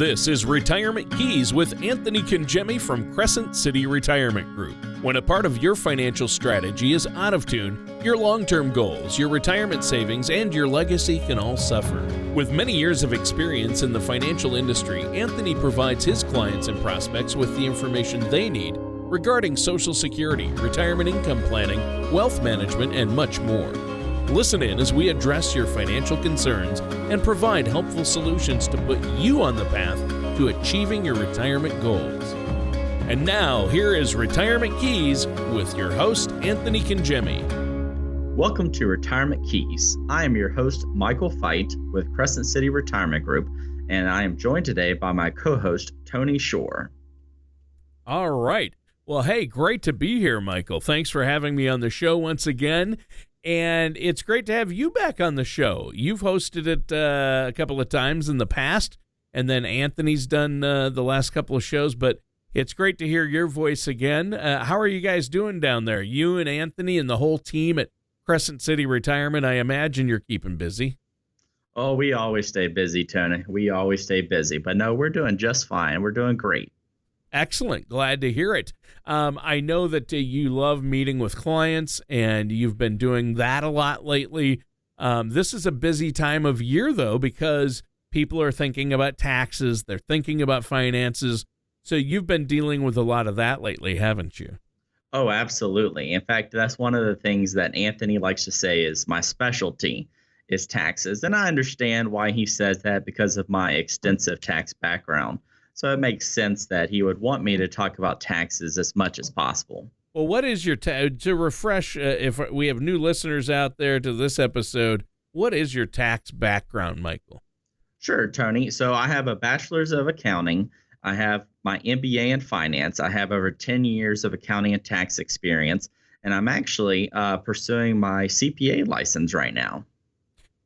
This is Retirement Keys with Anthony Congemi from Crescent City Retirement Group. When a part of your financial strategy is out of tune, your long-term goals, your retirement savings, and your legacy can all suffer. With many years of experience in the financial industry, Anthony provides his clients and prospects with the information they need regarding Social Security, retirement income planning, wealth management, and much more. Listen in as we address your financial concerns and provide helpful solutions to put you on the path to achieving your retirement goals. And now, here is Retirement Keys with your host, Anthony Congemi. Welcome to Retirement Keys. I am your host, Michael Fite with Crescent City Retirement Group, and I am joined today by my co-host, Tony Shore. All right. Well, hey, great to be here, Michael. Thanks for having me on the show once again. And it's great to have you back on the show. You've hosted it a couple of times in the past, and then Anthony's done the last couple of shows, but it's great to hear your voice again. How are you guys doing down there? You and Anthony and the whole team at Crescent City Retirement, I imagine you're keeping busy. Oh, we always stay busy, Tony. We always stay busy. But no, we're doing just fine. We're doing great. Excellent. Glad to hear it. I know that you love meeting with clients, and you've been doing that a lot lately. This is a busy time of year, though, because people are thinking about taxes. They're thinking about finances. So you've been dealing with a lot of that lately, haven't you? Oh, absolutely. In fact, that's one of the things that Anthony likes to say is my specialty is taxes. And I understand why he says that because of my extensive tax background. So it makes sense that he would want me to talk about taxes as much as possible. Well, what is your to refresh, if we have new listeners out there to this episode, what is your tax background, Michael? Sure, Tony. So I have a bachelor's of accounting. I have my MBA in finance. I have over 10 years of accounting and tax experience, and I'm actually pursuing my CPA license right now.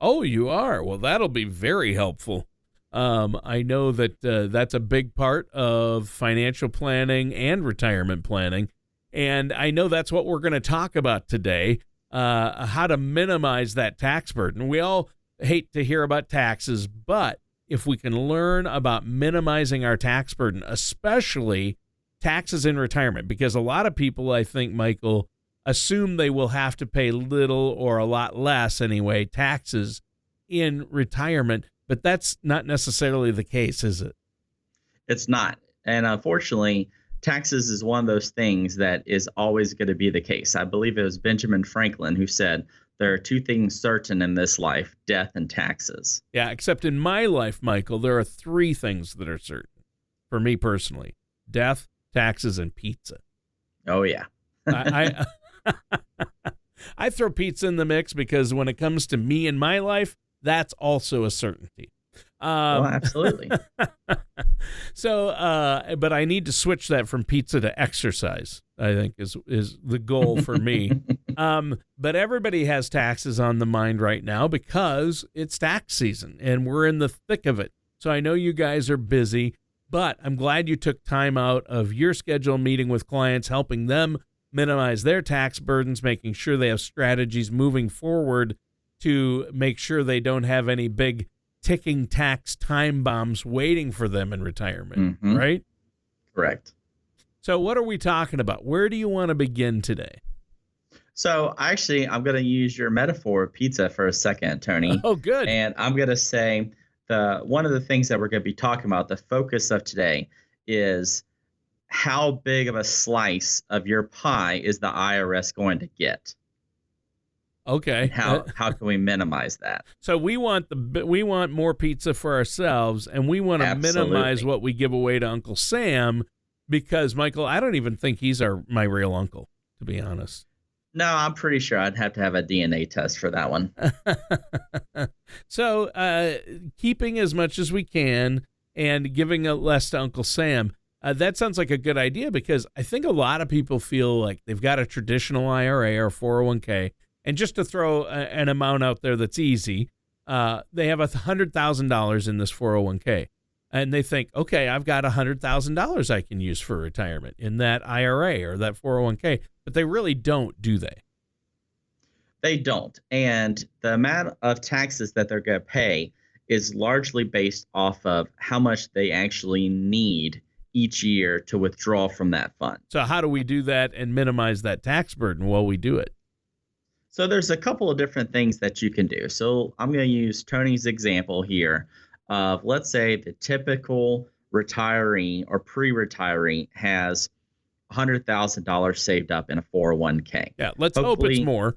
Oh, you are? Well, that'll be very helpful. I know that that's a big part of financial planning and retirement planning, and I know that's what we're going to talk about today, how to minimize that tax burden. We all hate to hear about taxes, but if we can learn about minimizing our tax burden, especially taxes in retirement, because a lot of people, I think, Michael, assume they will have to pay little or a lot less anyway, taxes in retirement. But that's not necessarily the case, is it? It's not. And unfortunately, taxes is one of those things that is always going to be the case. I believe it was Benjamin Franklin who said, there are two things certain in this life, death and taxes. Yeah, except in my life, Michael, there are three things that are certain for me personally: death, taxes, and pizza. Oh, yeah. I throw pizza in the mix because when it comes to me and my life, that's also a certainty. Absolutely. So, but I need to switch that from pizza to exercise, I think is the goal for me. But everybody has taxes on the mind right now because it's tax season and we're in the thick of it. So I know you guys are busy, but I'm glad you took time out of your schedule meeting with clients, helping them minimize their tax burdens, making sure they have strategies moving forward to make sure they don't have any big ticking tax time bombs waiting for them in retirement, right? Correct. So what are we talking about? Where do you want to begin today? So actually, I'm going to use your metaphor of pizza for a second, Tony. Oh, good. And I'm going to say one of the things that we're going to be talking about, the focus of today, is how big of a slice of your pie is the IRS going to get? Okay. How can we minimize that? So we want more pizza for ourselves, and we want to minimize what we give away to Uncle Sam, because Michael, I don't even think he's my real uncle, to be honest. No, I'm pretty sure I'd have to have a DNA test for that one. So keeping as much as we can and giving less to Uncle Sam. That sounds like a good idea, because I think a lot of people feel like they've got a traditional IRA or 401k. And just to throw an amount out there that's easy, they have $100,000 in this 401k. And they think, okay, I've got $100,000 I can use for retirement in that IRA or that 401k. But they really don't, do they? They don't. And the amount of taxes that they're going to pay is largely based off of how much they actually need each year to withdraw from that fund. So how do we do that and minimize that tax burden while we do it? So there's a couple of different things that you can do. So I'm going to use Tony's example here of, let's say, the typical retiree or pre-retiree has $100,000 saved up in a 401k. Yeah, let's hope it's more.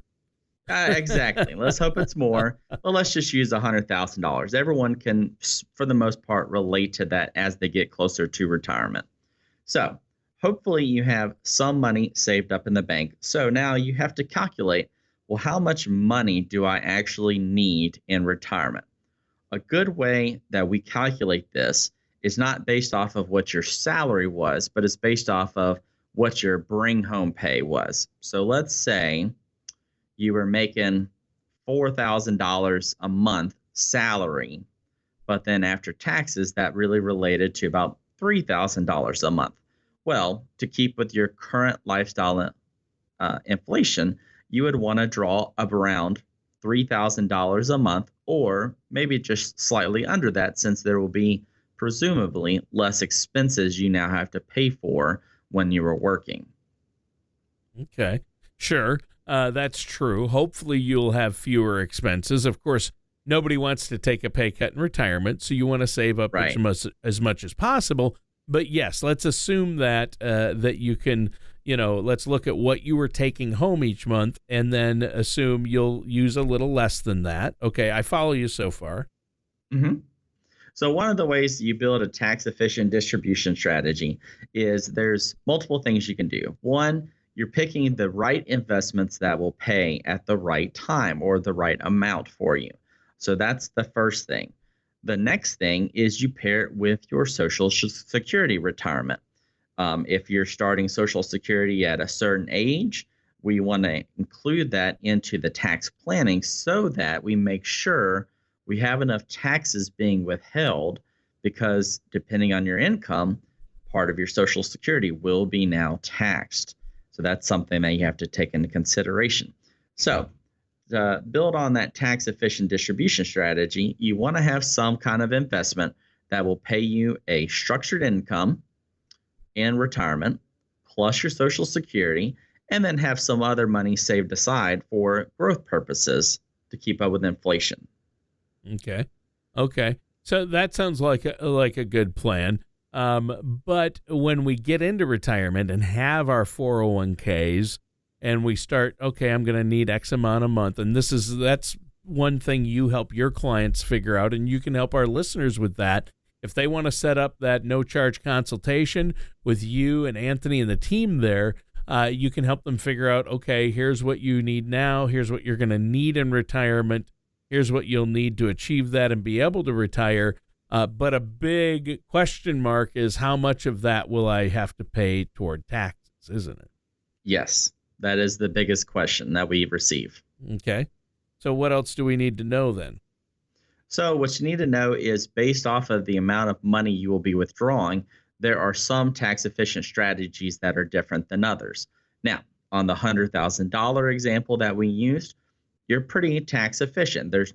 Exactly. Let's hope it's more. But let's just use $100,000. Everyone can, for the most part, relate to that as they get closer to retirement. So hopefully you have some money saved up in the bank. So now you have to calculate, well, how much money do I actually need in retirement? A good way that we calculate this is not based off of what your salary was, but it's based off of what your bring home pay was. So let's say you were making $4,000 a month salary, but then after taxes, that really related to about $3,000 a month. Well, to keep with your current lifestyle inflation, you would want to draw up around $3,000 a month, or maybe just slightly under that, since there will be presumably less expenses you now have to pay for when you were working. Okay, sure. That's true. Hopefully you'll have fewer expenses. Of course, nobody wants to take a pay cut in retirement, so you want to save up Right. as much as possible. But yes, let's assume that that you can, let's look at what you were taking home each month and then assume you'll use a little less than that. Okay, I follow you so far. hmm So one of the ways you build a tax efficient distribution strategy is there's multiple things you can do. One, you're picking the right investments that will pay at the right time or the right amount for you. So that's the first thing. The next thing is you pair it with your Social Security retirement. If you're starting Social Security at a certain age, we want to include that into the tax planning so that we make sure we have enough taxes being withheld, because depending on your income, part of your Social Security will be now taxed. So that's something that you have to take into consideration. So to build on that tax efficient distribution strategy, you want to have some kind of investment that will pay you a structured income in retirement, plus your Social Security, and then have some other money saved aside for growth purposes to keep up with inflation. Okay. So that sounds like a good plan. But when we get into retirement and have our 401ks and we start, okay, I'm going to need X amount a month. And that's one thing you help your clients figure out, and you can help our listeners with that. If they want to set up that no charge consultation with you and Anthony and the team there, you can help them figure out, okay, here's what you need now. Here's what you're going to need in retirement. Here's what you'll need to achieve that and be able to retire. But a big question mark is, how much of that will I have to pay toward taxes, isn't it? Yes, that is the biggest question that we receive. Okay. So what else do we need to know then? So what you need to know is, based off of the amount of money you will be withdrawing, there are some tax efficient strategies that are different than others. Now, on the $100,000 example that we used, you're pretty tax efficient. There's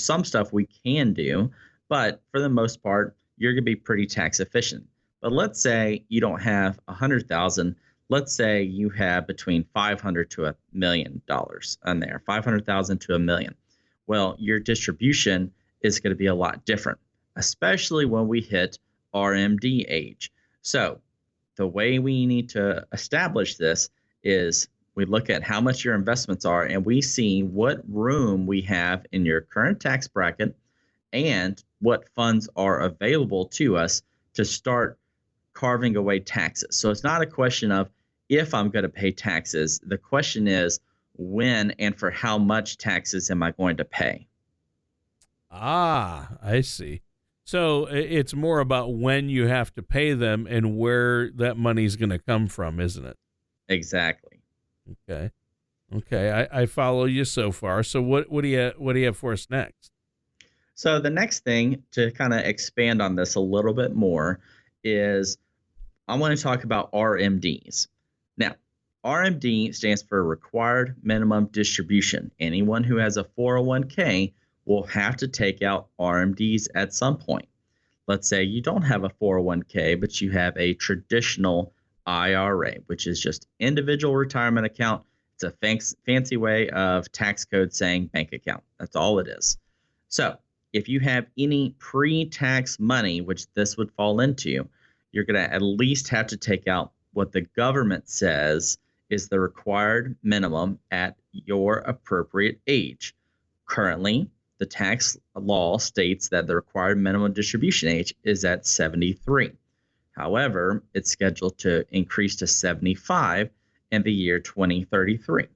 some stuff we can do, but for the most part, you're going to be pretty tax efficient. But let's say you don't have 100,000. Let's say you have between $500 to $1 million on there, 500,000 to $1 million. Well, your distribution is going to be a lot different, especially when we hit RMD age. So the way we need to establish this is we look at how much your investments are, and we see what room we have in your current tax bracket and what funds are available to us to start carving away taxes. So it's not a question of if I'm going to pay taxes. The question is, when and for how much taxes am I going to pay? Ah, I see. So it's more about when you have to pay them and where that money's going to come from, isn't it? Exactly. Okay. I follow you so far. So what do you have for us next? So the next thing, to kind of expand on this a little bit more, is I want to talk about RMDs. Now, RMD stands for Required Minimum Distribution. Anyone who has a 401k will have to take out RMDs at some point. Let's say you don't have a 401k, but you have a traditional IRA, which is just individual retirement account. It's a fancy way of tax code saying bank account. That's all it is. So if you have any pre-tax money, which this would fall into, you're going to at least have to take out what the government says is the required minimum at your appropriate age. Currently, the tax law states that the required minimum distribution age is at 73. However, it's scheduled to increase to 75 in the year 2033.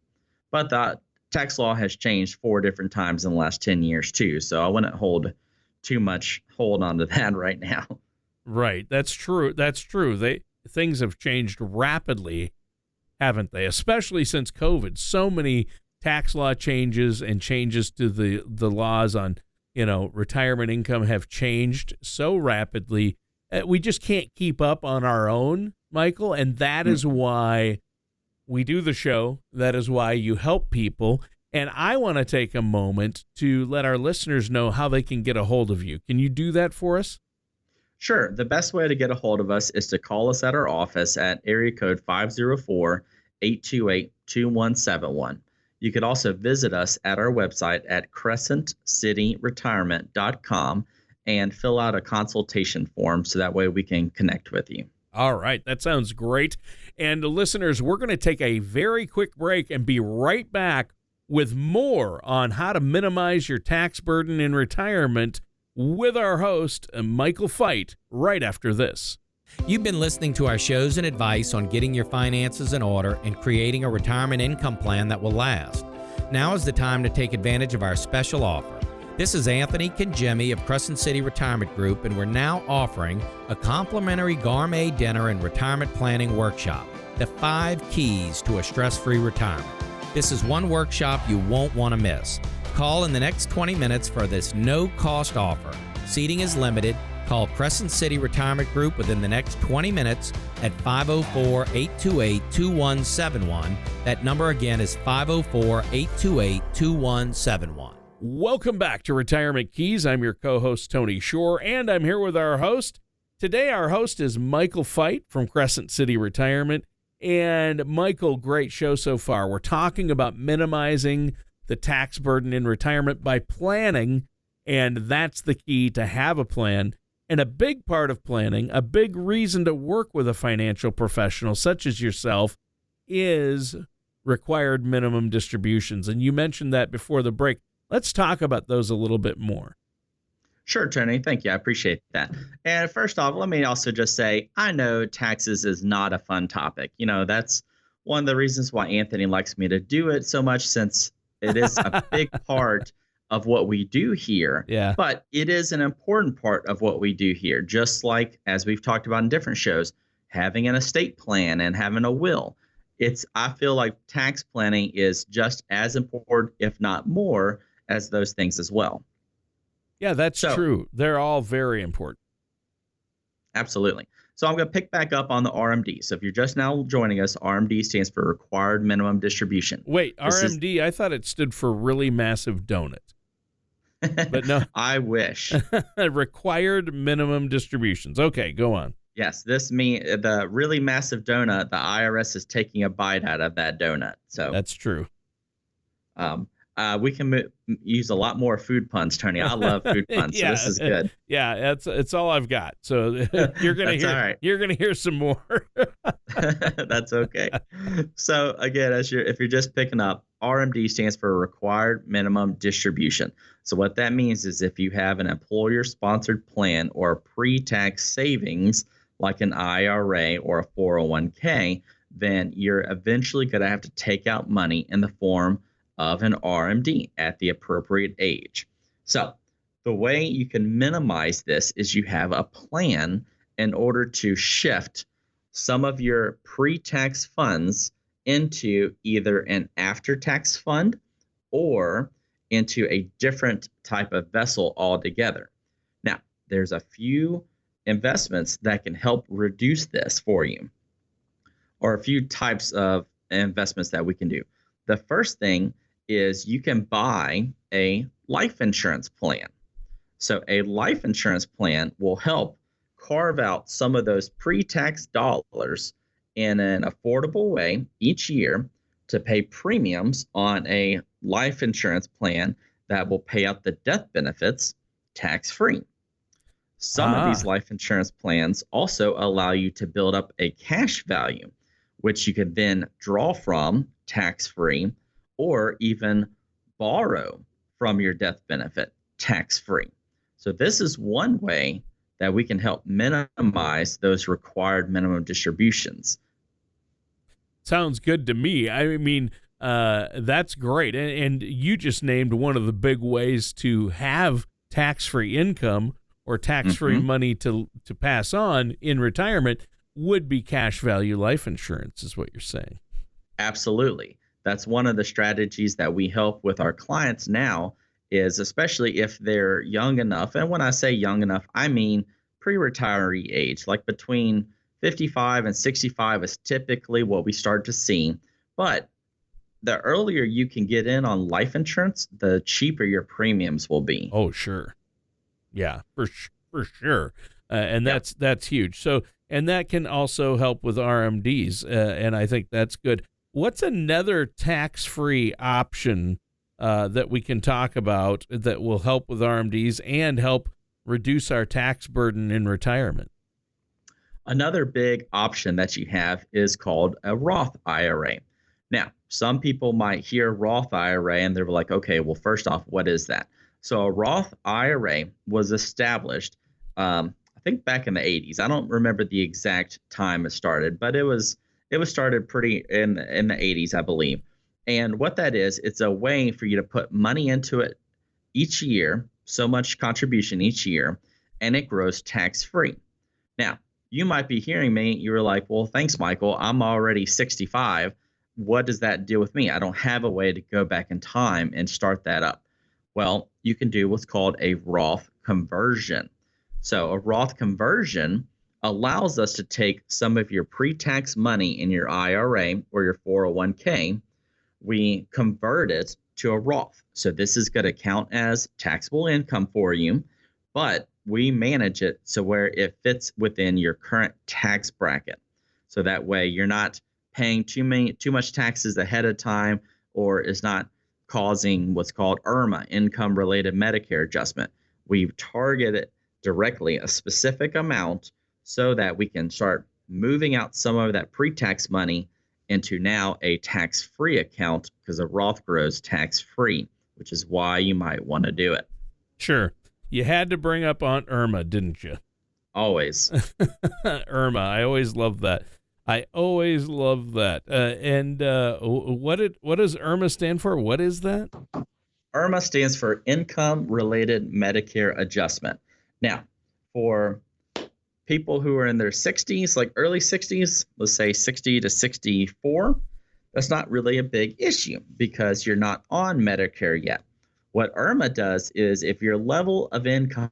But the tax law has changed 4 different times in the last 10 years too, so I wouldn't hold too much hold on to that right now. Right. That's true. Things have changed rapidly, haven't they? Especially since COVID. So many tax law changes and changes to the laws on, retirement income have changed so rapidly. We just can't keep up on our own, Michael, and that is why we do the show. That is why you help people. And I want to take a moment to let our listeners know how they can get a hold of you. Can you do that for us? Sure. The best way to get a hold of us is to call us at our office at area code 504-828-2171. You could also visit us at our website at crescentcityretirement.com and fill out a consultation form so that way we can connect with you. All right. That sounds great. And listeners, we're going to take a very quick break and be right back with more on how to minimize your tax burden in retirement with our host, Michael Feit, right after this. You've been listening to our shows and advice on getting your finances in order and creating a retirement income plan that will last. Now is the time to take advantage of our special offer. This is Anthony Kangemi of Crescent City Retirement Group, and we're now offering a complimentary gourmet dinner and retirement planning workshop, The 5 Keys to a Stress-Free Retirement. This is one workshop you won't want to miss. Call in the next 20 minutes for this no-cost offer. Seating is limited. Call Crescent City Retirement Group within the next 20 minutes at 504-828-2171. That number again is 504-828-2171. Welcome back to Retirement Keys. I'm your co-host, Tony Shore, and I'm here with our host. Today, our host is Michael Feit from Crescent City Retirement. And Michael, great show so far. We're talking about minimizing the tax burden in retirement by planning, and that's the key, to have a plan. And a big part of planning, a big reason to work with a financial professional such as yourself, is required minimum distributions. And you mentioned that before the break. Let's talk about those a little bit more. Sure, Tony. Thank you. I appreciate that. And first off, let me also just say, I know taxes is not a fun topic. That's one of the reasons why Anthony likes me to do it so much, since it is a big part of what we do here. Yeah. But it is an important part of what we do here, just like, as we've talked about in different shows, having an estate plan and having a will. I feel like tax planning is just as important, if not more, as those things as well. Yeah, that's true. They're all very important. Absolutely. So I'm going to pick back up on the RMD. So if you're just now joining us, RMD stands for Required Minimum Distribution. Wait, RMD? I thought it stood for Really Massive Donut. But no. I wish. Required Minimum Distributions. Okay, go on. Yes, this means the really massive donut, the IRS is taking a bite out of that donut. So that's true. We can use a lot more food puns, Tony. I love food puns, so this is good. Yeah, it's all I've got. So you're gonna hear. Right. You're gonna hear some more. That's okay. So again, if you're just picking up, RMD stands for Required Minimum Distribution. So what that means is if you have an employer-sponsored plan or pre-tax savings like an IRA or a 401k, then you're eventually going to have to take out money in the form of an RMD at the appropriate age. So the way you can minimize this is you have a plan in order to shift some of your pre-tax funds into either an after-tax fund or into a different type of vessel altogether. Now, there's a few investments that can help reduce this for you, or a few types of investments that we can do. The first thing is you can buy a life insurance plan. So a life insurance plan will help carve out some of those pre-tax dollars in an affordable way each year to pay premiums on a life insurance plan that will pay out the death benefits tax-free. Some of these Ah, life insurance plans also allow you to build up a cash value, which you could then draw from tax-free or even borrow from your death benefit tax-free. So this is one way that we can help minimize those required minimum distributions. sounds good to me. I mean, that's great. And you just named one of the big ways to have tax-free income or tax-free Mhm. money to pass on in retirement would be cash value life insurance, is what you're saying. Absolutely. That's one of the strategies that we help with our clients now is especially if they're young enough. And when I say young enough, I mean pre-retiree age, like between 55 and 65 is typically what we start to see. But the earlier you can get in on life insurance, the cheaper your premiums will be. Oh, sure. Yeah, for sure. And Yep. that's huge. So, and that can also help with RMDs, and I think that's good. What's another tax-free option that we can talk about that will help with RMDs and help reduce our tax burden in retirement? Another big option that you have is called a Roth IRA. Now, some people might hear Roth IRA and they're like, okay, well, first off, what is that? So a Roth IRA was established, I think back in the 80s. I don't remember the exact time it started, but it was started pretty in the 80s, I believe. And what that is, it's a way for you to put money into it each year, so much contribution each year, and it grows tax free. Now, you might be hearing me, you're like, well, thanks, Michael. I'm already 65. What does that do with me? I don't have a way to go back in time and start that up. Well, you can do what's called a Roth conversion. So, a Roth conversion allows us to take some of your pre tax money in your IRA or your 401k, we convert it to a Roth. So, this is going to count as taxable income for you, but we manage it so where it fits within your current tax bracket. So that way you're not paying too much taxes ahead of time or is not causing what's called IRMA, income related Medicare adjustment. We target it directly a specific amount so that we can start moving out some of that pre-tax money into now a tax-free account because a Roth grows tax-free, which is why you might want to do it. Sure. You had to bring up Aunt Irma, didn't you? Always. Irma. I always love that. I always love that. And what does Irma stand for? What is that? IRMA stands for Income Related Medicare Adjustment. Now, for people who are in their 60s, like early 60s, let's say 60 to 64, that's not really a big issue because you're not on Medicare yet. What IRMA does is if your level of income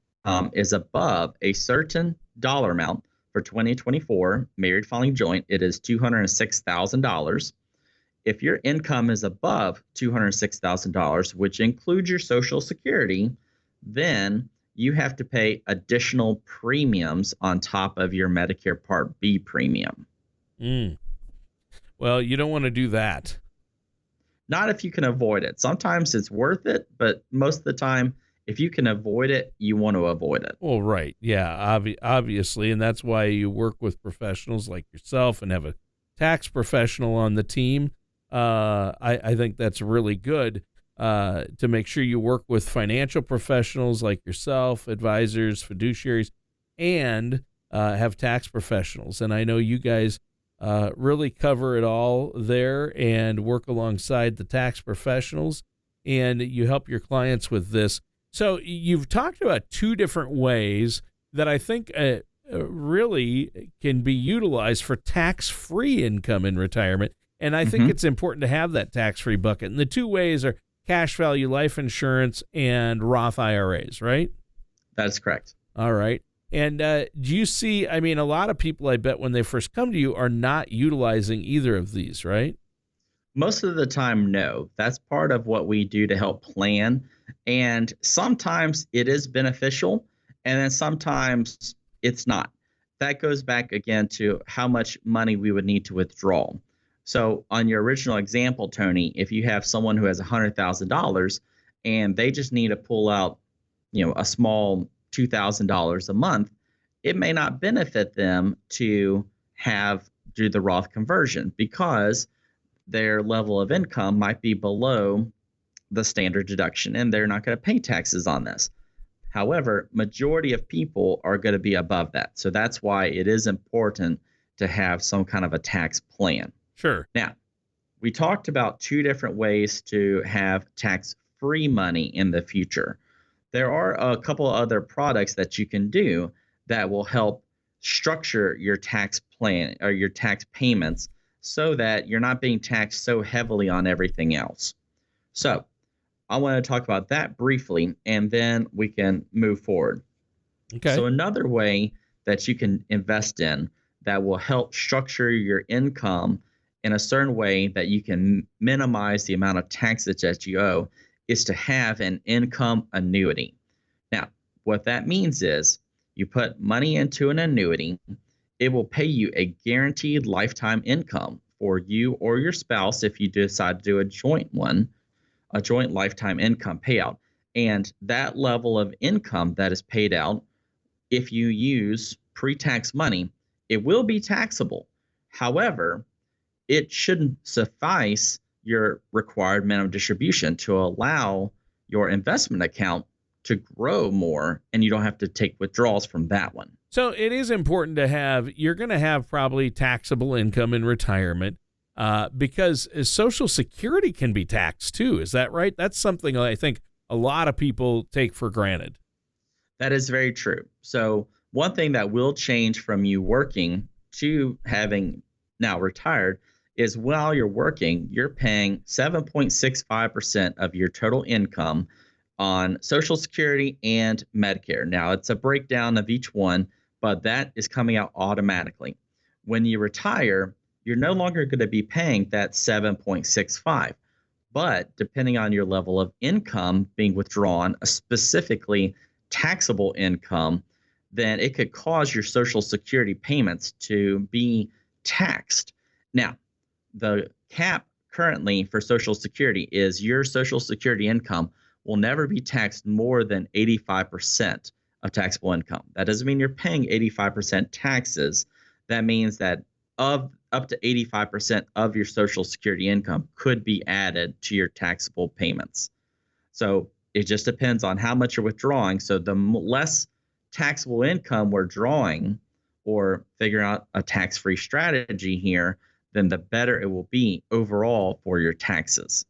is above a certain dollar amount for 2024, married filing joint, it is $206,000. If your income is above $206,000, which includes your Social Security, then you have to pay additional premiums on top of your Medicare Part B premium. Mm. Well, you don't want to do that. Not if you can avoid it. Sometimes it's worth it, but most of the time, if you can avoid it, you want to avoid it. Well, right. Yeah, obviously. And that's why you work with professionals like yourself and have a tax professional on the team. I think that's really good to make sure you work with financial professionals like yourself, advisors, fiduciaries, and have tax professionals. And I know you guys really cover it all there and work alongside the tax professionals, and you help your clients with this. So you've talked about two different ways that I think really can be utilized for tax-free income in retirement. And I think it's important to have that tax-free bucket. And the two ways are cash value life insurance and Roth IRAs, right? That's correct. All right. And do you see, I mean, a lot of people, I bet, when they first come to you are not utilizing either of these, right? Most of the time, no. That's part of what we do to help plan And sometimes it is beneficial, and then sometimes it's not. That goes back again to how much money we would need to withdraw. So on your original example, Tony, if you have someone who has $100,000 and they just need to pull out, a small $2,000 a month, it may not benefit them to do the Roth conversion because their level of income might be below the standard deduction and they're not going to pay taxes on this. However, majority of people are going to be above that. So that's why it is important to have some kind of a tax plan. Sure. Now, we talked about two different ways to have tax-free money in the future. There are a couple of other products that you can do that will help structure your tax plan or your tax payments so that you're not being taxed so heavily on everything else. So I want to talk about that briefly, and then we can move forward. Okay. So another way that you can invest in that will help structure your income in a certain way that you can minimize the amount of taxes that you owe is to have an income annuity. Now, what that means is you put money into an annuity, it will pay you a guaranteed lifetime income for you or your spouse if you decide to do a joint lifetime income payout. And that level of income that is paid out, if you use pre-tax money, it will be taxable. However, it shouldn't suffice your required minimum distribution to allow your investment account to grow more, and you don't have to take withdrawals from that one. So it is important to you're going to have probably taxable income in retirement because Social Security can be taxed too. Is that right? That's something I think a lot of people take for granted. That is very true. So one thing that will change from you working to having now retired is while you're working, you're paying 7.65% of your total income on Social Security and Medicare. Now, it's a breakdown of each one, but that is coming out automatically. When you retire, you're no longer going to be paying that 7.65. But depending on your level of income being withdrawn, specifically taxable income, then it could cause your Social Security payments to be taxed. Now, the cap currently for Social Security is your Social Security income will never be taxed more than 85% of taxable income. That doesn't mean you're paying 85% taxes. That means that up to 85% of your Social Security income could be added to your taxable payments. So it just depends on how much you're withdrawing. So the less taxable income we're drawing or figuring out a tax-free strategy here, then the better it will be overall for your taxes.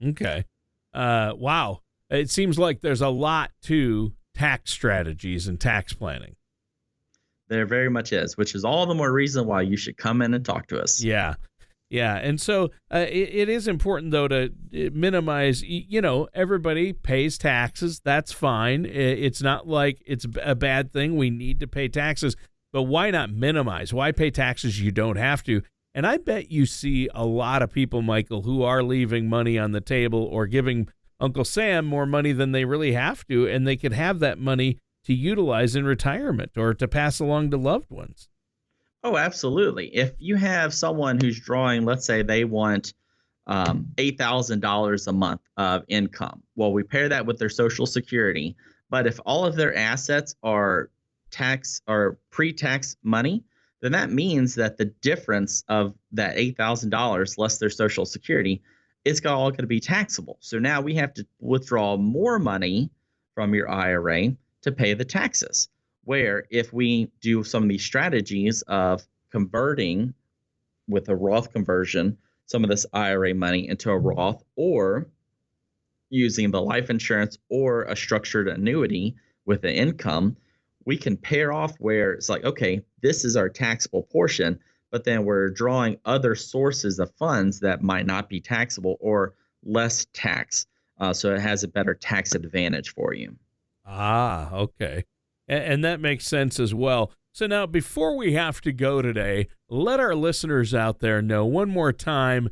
Okay. Wow. It seems like there's a lot to tax strategies and tax planning. There very much is, which is all the more reason why you should come in and talk to us. Yeah. Yeah. And so it is important, though, to minimize, everybody pays taxes. That's fine. It's not like it's a bad thing. We need to pay taxes. But why not minimize? Why pay taxes you don't have to? And I bet you see a lot of people, Michael, who are leaving money on the table or giving Uncle Sam more money than they really have to, and they could have that money to utilize in retirement or to pass along to loved ones. Oh, absolutely. If you have someone who's drawing, let's say they want $8,000 a month of income, well, we pair that with their Social Security. But if all of their assets are tax or pre-tax money, then that means that the difference of that $8,000 less their Social Security, it's all going to be taxable. So now we have to withdraw more money from your IRA to pay the taxes. Where if we do some of these strategies of converting with a Roth conversion, some of this IRA money into a Roth, or using the life insurance or a structured annuity with the income, we can pair off where it's like, okay, this is our taxable portion, but then we're drawing other sources of funds that might not be taxable or less tax. So it has a better tax advantage for you. Ah, okay. And that makes sense as well. So now, before we have to go today, let our listeners out there know one more time,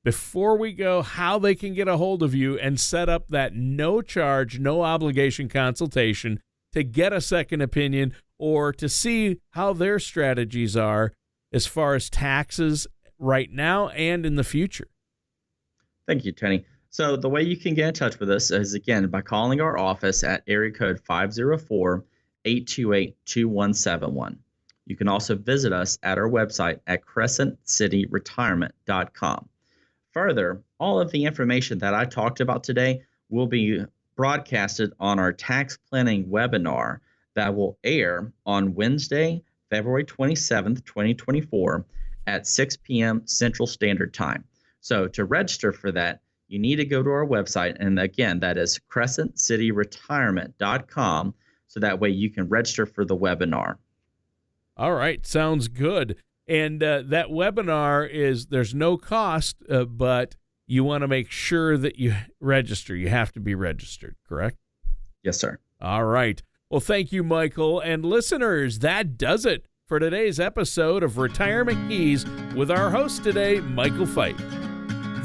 before we go, how they can get a hold of you and set up that no charge, no obligation consultation to get a second opinion or to see how their strategies are as far as taxes right now and in the future. Thank you, Tony. So the way you can get in touch with us is, again, by calling our office at area code 504-828-2171. You can also visit us at our website at crescentcityretirement.com. Further, all of the information that I talked about today will be broadcasted on our tax planning webinar that will air on Wednesday, February 27th, 2024 at 6 p.m. Central Standard Time. So to register for that, you need to go to our website. And again, that is crescentcityretirement.com. So that way you can register for the webinar. All right. Sounds good. And that webinar there's no cost, but you want to make sure that you register. You have to be registered, correct? Yes, sir. All right. Well, thank you, Michael. And listeners, that does it for today's episode of Retirement Keys with our host today, Michael Fife.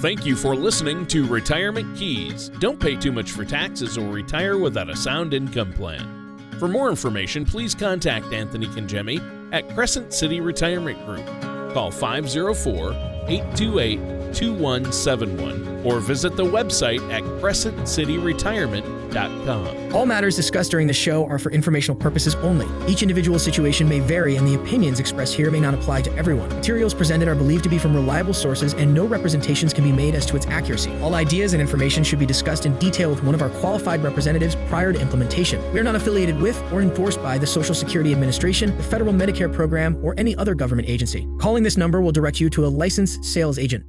Thank you for listening to Retirement Keys. Don't pay too much for taxes or retire without a sound income plan. For more information, please contact Anthony Congemi at Crescent City Retirement Group. Call 504-828-2171 or visit the website at crescentcityretirement.com. All matters discussed during the show are for informational purposes only. Each individual situation may vary, and the opinions expressed here may not apply to everyone. Materials presented are believed to be from reliable sources, and no representations can be made as to its accuracy. All ideas and information should be discussed in detail with one of our qualified representatives prior to implementation. We are not affiliated with or endorsed by the Social Security Administration, the Federal Medicare Program, or any other government agency. Calling this number will direct you to a licensed sales agent.